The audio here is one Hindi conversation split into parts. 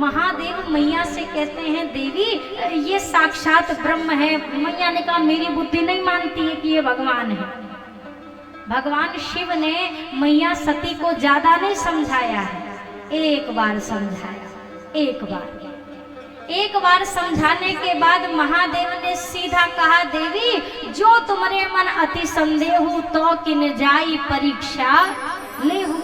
महादेव मैया से कहते हैं देवी ये साक्षात ब्रह्म है। मैया ने कहा मेरी बुद्धि नहीं मानती है कि ये भगवान है। भगवान शिव ने मैया सती को ज्यादा नहीं समझाया है, एक बार समझाया। एक बार समझाने के बाद महादेव ने सीधा कहा देवी जो तुम्हारे मन अति संदेह हो तो किन जाई परीक्षा ले हो,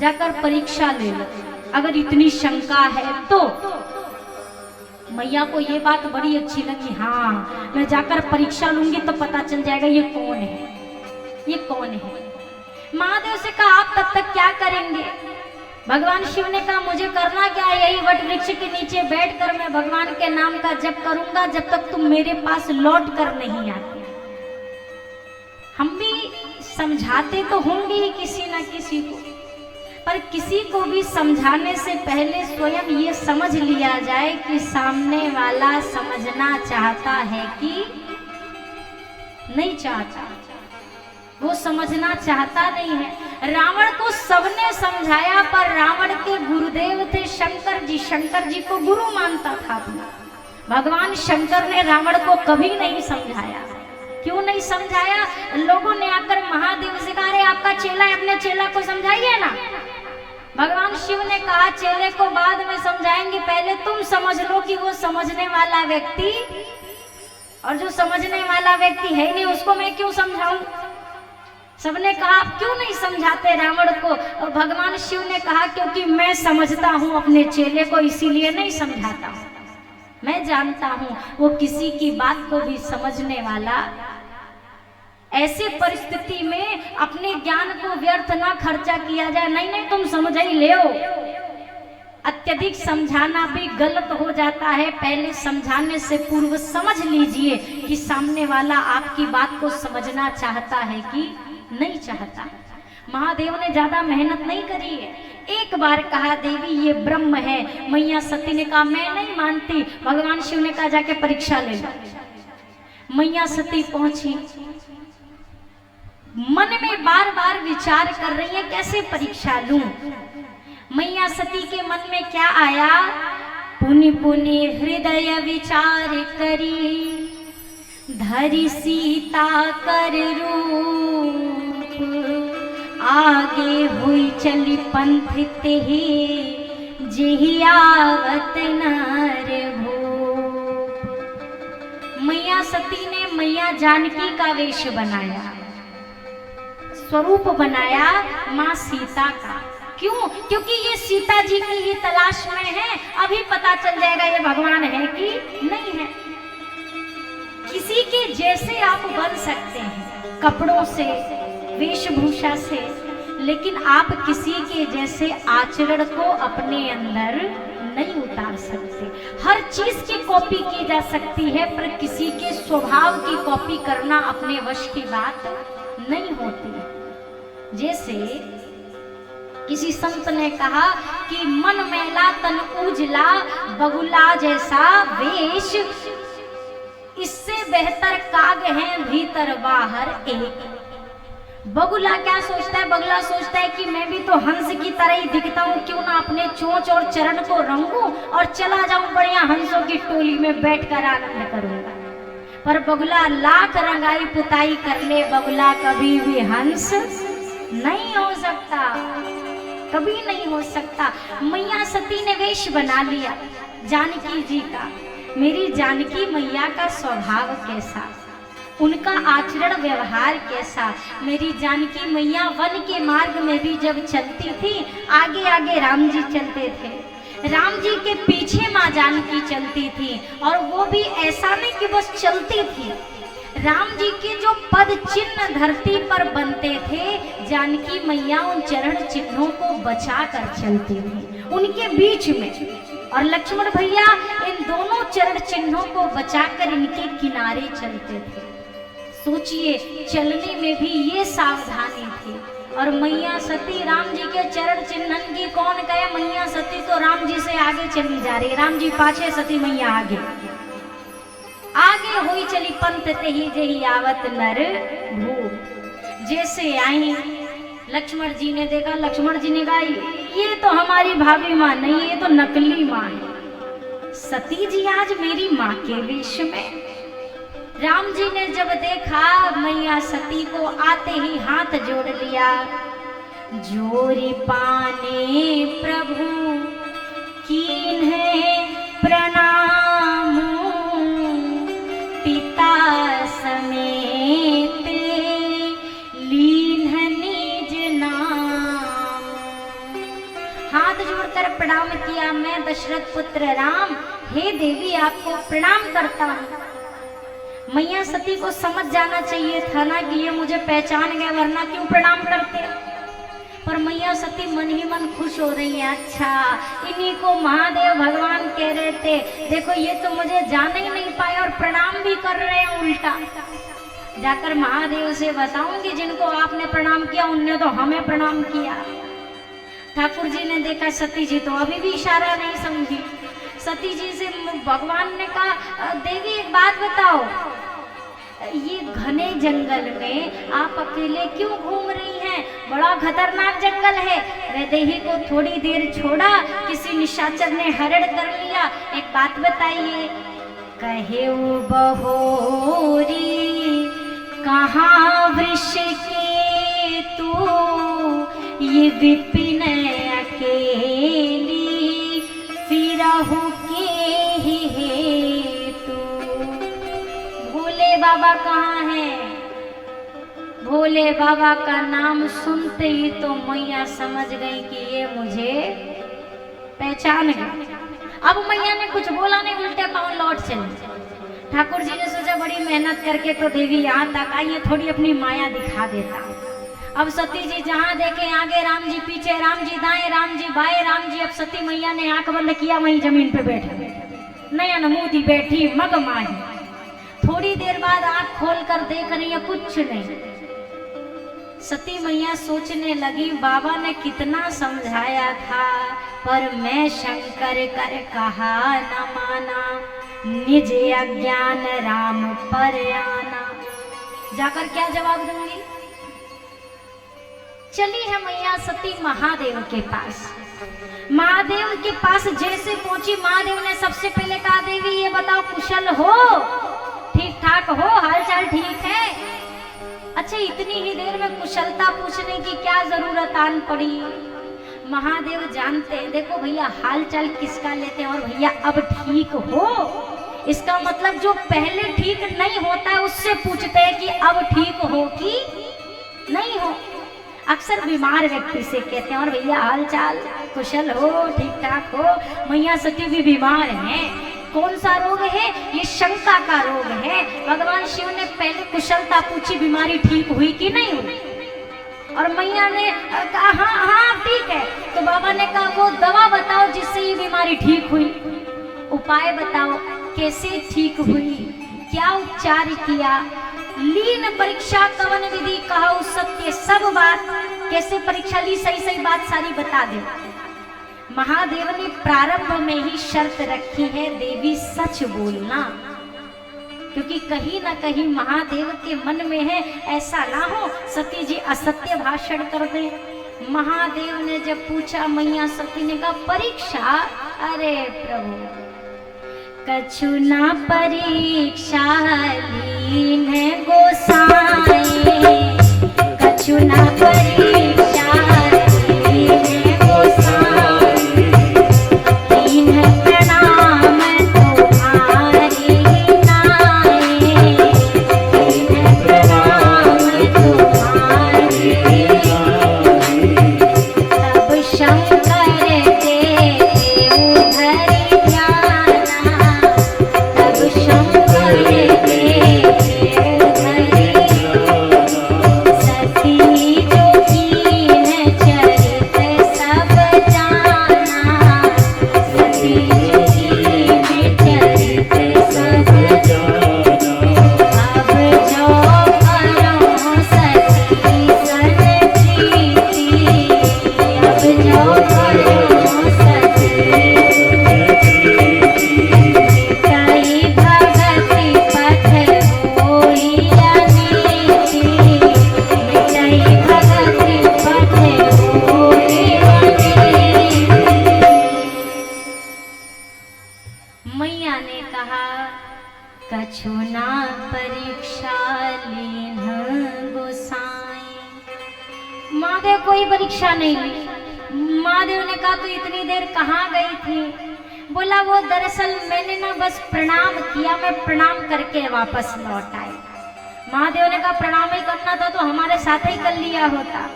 जाकर परीक्षा ले लो अगर इतनी शंका है तो। मैया को ये बात बड़ी अच्छी लगी, हाँ मैं जाकर परीक्षा लूंगी तो पता चल जाएगा ये कौन है, ये कौन है। महादेव से कहा आप तब तक क्या करेंगे। भगवान शिव ने कहा मुझे करना क्या है, यही वट वृक्ष के नीचे बैठकर मैं भगवान के नाम का जप करूंगा जब तक तुम मेरे पास लौट कर नहीं आते। हम भी समझाते तो होंगे ही किसी ना किसी को, पर किसी को भी समझाने से पहले स्वयं ये समझ लिया जाए कि सामने वाला समझना चाहता है कि नहीं चाहता। वो समझना चाहता नहीं है। रावण को सबने समझाया पर रावण के गुरुदेव थे शंकर जी, शंकर जी को गुरु मानता था अपना। भगवान शंकर ने रावण को कभी नहीं समझाया। क्यों नहीं समझाया? लोगों ने आकर महादेव से कहा अरे आपका चेला है, अपने चेला को समझाइए ना। भगवान शिव ने कहा चेले को बाद में समझाएंगे, पहले तुम समझ लो कि वो समझने वाला व्यक्ति, और जो समझने वाला व्यक्ति है नहीं उसको मैं क्यों समझाऊं। सबने कहा आप क्यों नहीं समझाते रावण को, और भगवान शिव ने कहा क्योंकि मैं समझता हूं अपने चेले को, इसीलिए नहीं समझाता हूं। मैं जानता हूं वो किसी की बात को भी समझने वाला। ऐसे परिस्थिति में अपने ज्ञान को व्यर्थ ना खर्चा किया जाए। नहीं नहीं तुम समझ ही ले, अत्यधिक समझाना भी गलत हो जाता है। पहले समझाने से पूर्व समझ लीजिए कि सामने वाला आपकी बात को समझना चाहता है कि नहीं चाहता। महादेव ने ज्यादा मेहनत नहीं करी है, एक बार कहा देवी ये ब्रह्म है। मैया सती ने कहा मैं नहीं मानती। भगवान शिव ने कहा जाके परीक्षा ले लो। मैया सती पहुंची, मन में बार बार विचार कर रही है कैसे परीक्षा लूं। मैया सती के मन में क्या आया, पुनि पुनि हृदय विचार करी, धरि सीता कर रूप, आगे हुई चली पंथ तेहि, जेहि आवत नर भूप। मैया सती ने मैया जानकी का वेश बनाया, स्वरूप बनाया माँ सीता का। क्यों? क्योंकि ये सीता जी की ही तलाश में है। अभी पता चल जाएगा ये भगवान है कि नहीं है। किसी के जैसे आप बन सकते हैं कपड़ों से, वेशभूषा से, लेकिन आप किसी के जैसे आचरण को अपने अंदर नहीं उतार सकते। हर चीज की कॉपी की जा सकती है पर किसी के स्वभाव की कॉपी करना अपने वश की बात नहीं होती। जैसे किसी संत ने कहा कि मन मैला तन उजला, बगुला जैसा वेश, इससे बेहतर काग है भीतर बाहर एक। बगुला क्या सोचता है? बगुला सोचता है कि मैं भी तो हंस की तरह ही दिखता हूँ, क्यों ना अपने चोंच और चरण को रंगूं और चला जाऊं बढ़िया हंसों की टोली में बैठकर आनंद करूंगा। पर बगुला लाख रंगाई पुताई कर ले, बगुला कभी भी हंस नहीं हो सकता, कभी नहीं हो सकता। मैया सती ने वेश बना लिया जानकी जी का। मेरी जानकी मैया का स्वभाव कैसा, उनका आचरण व्यवहार कैसा। मेरी जानकी मैया वन के मार्ग में भी जब चलती थी, आगे आगे राम जी चलते थे, राम जी के पीछे माँ जानकी चलती थी। और वो भी ऐसा नहीं कि बस चलती थी, राम जी के जो पद चिन्ह धरती पर बनते थे, जानकी मैया उन चरण चिन्हों को बचा कर चलती थी उनके बीच में। और लक्ष्मण भैया इन दोनों चरण चिन्हों को बचाकर इनके किनारे चलते थे। सोचिए, चलने में भी ये सावधानी थी। और मैया सती राम जी के चरण चिन्हन की कौन कहे? मैया सती तो राम जी से आगे चली जा रही, राम जी पाछे, सती मैया आगे। आगे हुई चली पंथ तेहि जेहि आवत नर भूप। जैसे आई, लक्ष्मण जी ने देखा, लक्ष्मण जी ने कहा ये तो हमारी भाभी माँ नहीं, ये तो नकली माँ है। सती जी आज मेरी माँ के वेश में। राम जी ने जब देखा मैया सती को आते ही हाथ जोड़ लिया। जोरी पाने प्रभु कीन्हे प्रणाम, पिता समेत लीन्ह निज नाम। हाथ जोड़कर प्रणाम किया, मैं दशरथ पुत्र राम, हे देवी आपको प्रणाम करता हूँ। मैया सती को समझ जाना चाहिए था ना कि ये मुझे पहचान गए, वरना क्यों प्रणाम करते। पर मैया सती मन ही मन खुश हो रही है। अच्छा, इन्हीं को महादेव भगवान कह रहे थे, देखो ये तो मुझे जान ही नहीं पाए और प्रणाम भी कर रहे हैं उल्टा। जाकर महादेव से बताऊंगी जिनको आपने प्रणाम किया उनने तो हमें प्रणाम किया। ठाकुर जी ने देखा सती जी तो अभी भी इशारा नहीं समझी। सती जी से भगवान ने कहा, देवी एक बात बताओ, ये घने जंगल में आप अकेले क्यों घूम रही हैं? बड़ा खतरनाक जंगल है। वैदेही को थोड़ी देर छोड़ा, किसी निशाचर ने हरण कर लिया। एक बात बताइए, कहे वो बहोरी कहाँ वृष के तू, ये विपिन अकेली फिरहु के ही तू। भोले बाबा कहाँ हैं? भोले बाबा का नाम सुनते ही तो मैया समझ गई कि ये मुझे पहचान गई। अब मैया ने कुछ बोला नहीं, उल्टे पांव लौट चली। ठाकुर जी ने सोचा बड़ी मेहनत करके तो देवी यहाँ तक आई है, थोड़ी अपनी माया दिखा देता। अब सती जी जहाँ देखे आगे राम जी, पीछे राम जी, दाएं राम जी, बाएं राम जी। अब सती मैया ने आंख बंद किया, वहीं जमीन पे बैठे नयन मूदी बैठी मगमाही। थोड़ी देर बाद आंख खोल कर देख रही है, कुछ नहीं। सती मैया सोचने लगी, बाबा ने कितना समझाया था पर मैं शंकर कर कहा न माना, निज अज्ञान राम पर आना। जाकर क्या जवाब दूंगी? चली है मैया सती महादेव के पास। महादेव के पास जैसे पहुंची, महादेव ने सबसे पहले कहा, देवी ये बताओ कुशल हो, ठीक ठाक हो, हालचाल ठीक है? अच्छा, इतनी ही देर में कुशलता पूछने की क्या जरूरत आन पड़ी? महादेव जानते हैं, देखो भैया हालचाल किसका लेते हैं, और भैया अब ठीक हो, इसका मतलब जो पहले ठीक नहीं होता है उससे पूछते हैं कि अब ठीक हो कि नहीं हो। अक्सर बीमार व्यक्ति से कहते हैं, और भैया हालचाल कुशल हो, ठीक ठाक हो? मैया सती भी बीमार हैं। कौन सा रोग है? ये शंका का रोग है। भगवान शिव ने पहले कुशलता पूछी, बीमारी ठीक हुई कि नहीं हुई, और मैया ने कहा हाँ हाँ ठीक है। तो बाबा ने कहा वो दवा बताओ जिससे ये बीमारी ठीक हुई, उपाय बताओ कैसे ठीक हुई, क्या उपचार किया। लीन परीक्षा कवन विधि कहा सत्य सब बात, कैसे परीक्षा ली, सही सही बात सारी बता दे। महादेव ने प्रारंभ में ही शर्त रखी है, देवी सच बोलना, क्योंकि कहीं ना कहीं महादेव के मन में है ऐसा ना हो सती जी असत्य भाषण कर दे। महादेव ने जब पूछा, मैया सती ने कहा परीक्षा, अरे प्रभु कछु ना परीक्षा लीन गोसाई, कछु ना परीक्षा लीन गोसाई, लीन प्रणाम तुम्हारी नाई, लीन प्रणाम तुम्हारी नाई। तब शंकर मैया ने कहा कछु ना परीक्षा लेन गोसाई। महादेव कोई परीक्षा नहीं ली। महादेव ने कहा तो इतनी देर कहाँ गई थी? बोला वो दरअसल मैंने ना बस प्रणाम किया, मैं प्रणाम करके वापस लौट आई। महादेव ने कहा प्रणाम ही करना था तो हमारे साथ ही कर लिया होता।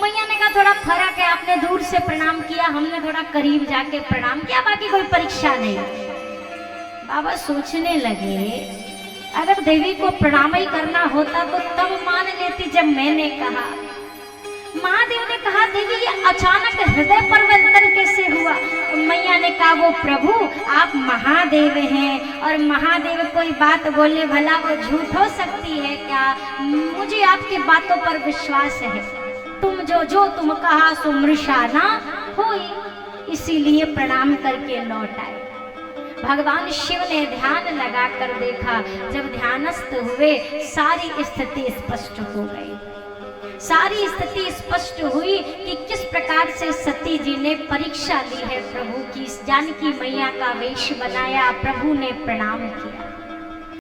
मैया ने कहा थोड़ा फर्क है, आपने दूर से प्रणाम किया, हमने थोड़ा करीब जाके प्रणाम किया, बाकी कोई परीक्षा नहीं। बाबा सोचने लगे अगर देवी को प्रणाम ही करना होता तो तब मान लेती जब मैंने कहा। महादेव ने कहा देवी ये अचानक हृदय परिवर्तन कैसे हुआ? मैया ने कहा वो प्रभु आप महादेव हैं और महादेव कोई बात बोले भला वो झूठ हो सकती है क्या? मुझे आपकी बातों पर विश्वास है, तुम जो तुम कहा सो मृषा ना हुई, इसीलिए प्रणाम करके लौट आए। भगवान शिव ने ध्यान लगा कर देखा, जब ध्यानस्थ हुए सारी स्थिति स्पष्ट हो गई। सारी स्थिति स्पष्ट हुई कि किस प्रकार से सती जी ने परीक्षा ली है प्रभु की। जानकी मैया का वेश बनाया, प्रभु ने प्रणाम किया।